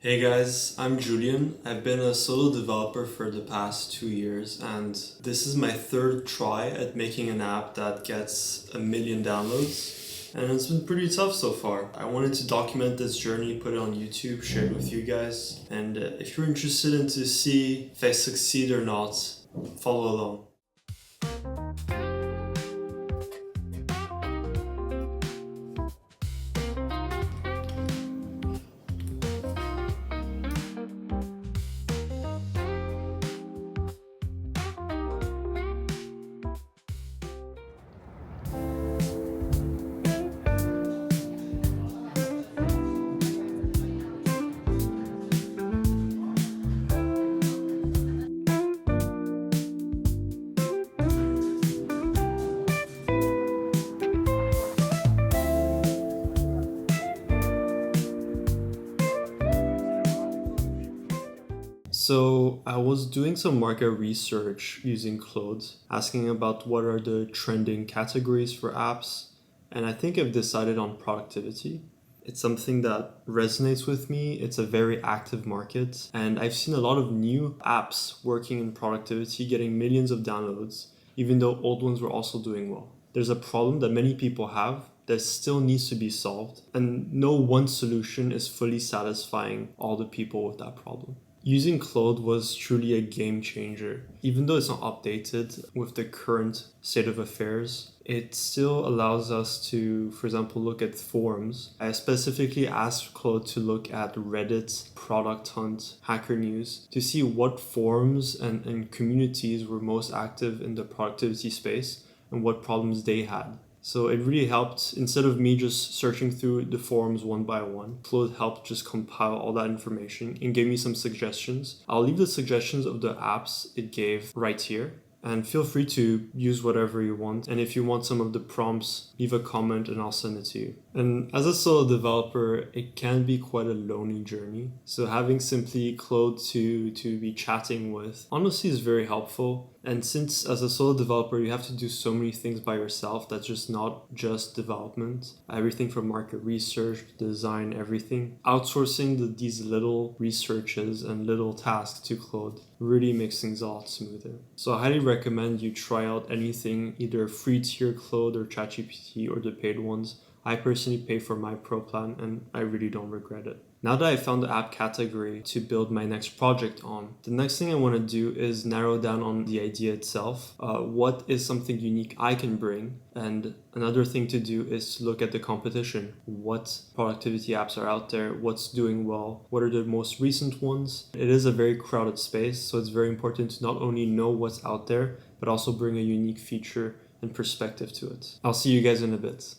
Hey guys, I'm Julian. I've been a solo developer for the past 2 years, and this is my third try at making an app that gets 1 million downloads. And it's been pretty tough so far. I wanted to document this journey, put it on YouTube, share it with you guys. And if you're interested in to see if I succeed or not, follow along. So I was doing some market research using Claude, asking about what are the trending categories for apps, and I think I've decided on productivity. It's something that resonates with me. It's a very active market, and I've seen a lot of new apps working in productivity getting millions of downloads, even though old ones were also doing well. There's a problem that many people have that still needs to be solved, and no one solution is fully satisfying all the people with that problem. Using Claude was truly a game changer. Even though it's not updated with the current state of affairs, it still allows us to, for example, look at forums. I specifically asked Claude to look at Reddit, Product Hunt, Hacker News to see what forums and communities were most active in the productivity space and what problems they had. So it really helped. Instead of me just searching through the forums one by one, Claude helped just compile all that information and gave me some suggestions. I'll leave the suggestions of the apps it gave right here. And feel free to use whatever you want. And if you want some of the prompts, leave a comment and I'll send it to you. And as a solo developer, it can be quite a lonely journey. So having simply Claude to be chatting with honestly is very helpful. And since as a solo developer, you have to do so many things by yourself, that's just not just development. Everything from market research, design, everything. Outsourcing these little researches and little tasks to Claude really makes things a lot smoother. So I highly recommend you try out anything, either free tier Claude or ChatGPT or the paid ones. I personally pay for my pro plan and I really don't regret it. Now that I found the app category to build my next project on, the next thing I want to do is narrow down on the idea itself. What is something unique I can bring? And another thing to do is to look at the competition. What productivity apps are out there? What's doing well? What are the most recent ones? It is a very crowded space, so it's very important to not only know what's out there, but also bring a unique feature and perspective to it. I'll see you guys in a bit.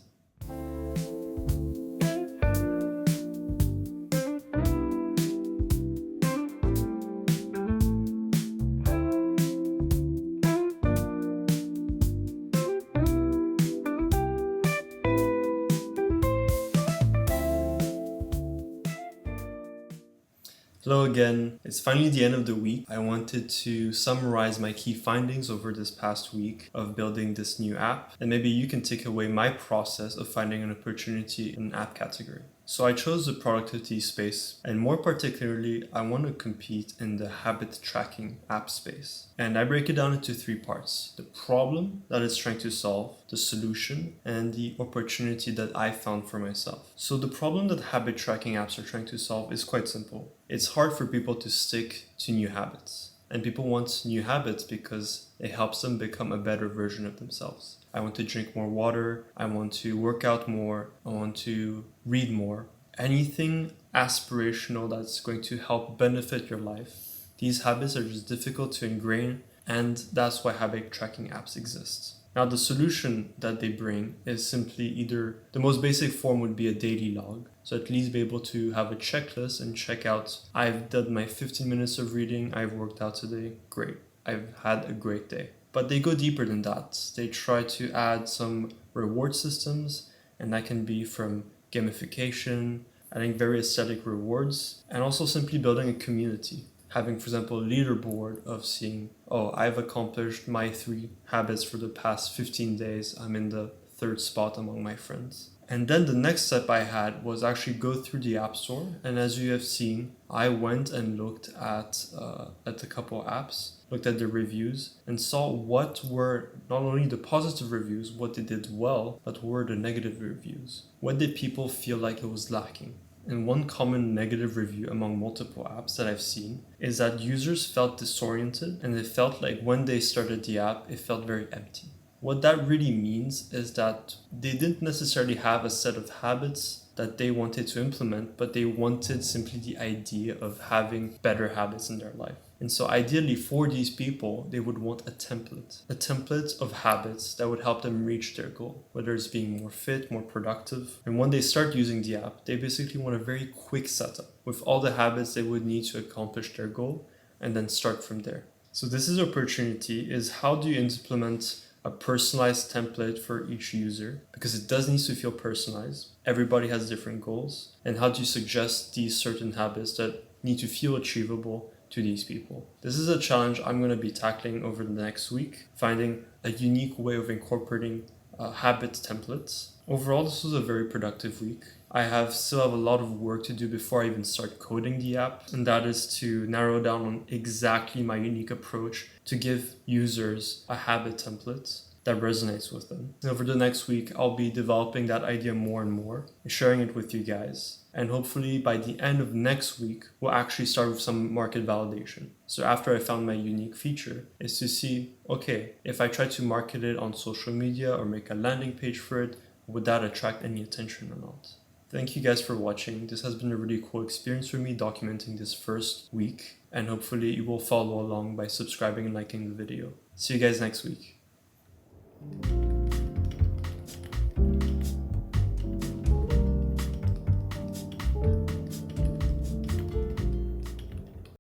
Hello again. It's finally the end of the week. I wanted to summarize my key findings over this past week of building this new app, and maybe you can take away my process of finding an opportunity in an app category. So I chose the productivity space, and more particularly, I want to compete in the habit tracking app space. And I break it down into 3 parts: the problem that it's trying to solve, the solution, and the opportunity that I found for myself. So the problem that habit tracking apps are trying to solve is quite simple. It's hard for people to stick to new habits. And people want new habits because it helps them become a better version of themselves. I want to drink more water. I want to work out more. I want to read more. Anything aspirational that's going to help benefit your life. These habits are just difficult to ingrain, and that's why habit tracking apps exist. Now, the solution that they bring is simply either the most basic form would be a daily log. So at least be able to have a checklist and check out, I've done my 15 minutes of reading, I've worked out today, great. I've had a great day. But they go deeper than that. They try to add some reward systems, and that can be from gamification, adding very aesthetic rewards, and also simply building a community. Having, for example, a leaderboard of seeing, oh, I've accomplished my 3 habits for the past 15 days. I'm in the 3rd spot among my friends. And then the next step I had was actually go through the App Store. And as you have seen, I went and looked at a couple apps, looked at the reviews, and saw what were not only the positive reviews, what they did well, but what were the negative reviews. What did people feel like it was lacking? And one common negative review among multiple apps that I've seen is that users felt disoriented, and they felt like when they started the app, it felt very empty. What that really means is that they didn't necessarily have a set of habits that they wanted to implement, but they wanted simply the idea of having better habits in their life. And so ideally for these people, they would want a template of habits that would help them reach their goal, whether it's being more fit, more productive. And when they start using the app, they basically want a very quick setup with all the habits they would need to accomplish their goal and then start from there. So this is opportunity is how do you implement a personalized template for each user, because it does need to feel personalized. Everybody has different goals. And how do you suggest these certain habits that need to feel achievable to these people? This is a challenge I'm going to be tackling over the next week, finding a unique way of incorporating habit templates. Overall, this was a very productive week. I still have a lot of work to do before I even start coding the app, and that is to narrow down on exactly my unique approach to give users a habit template that resonates with them. And over the next week, I'll be developing that idea more and more and sharing it with you guys. And hopefully by the end of next week, we'll actually start with some market validation. So after I found my unique feature, is to see, okay, if I try to market it on social media or make a landing page for it, would that attract any attention or not? Thank you guys for watching. This has been a really cool experience for me documenting this first week, and hopefully you will follow along by subscribing and liking the video. See you guys next week.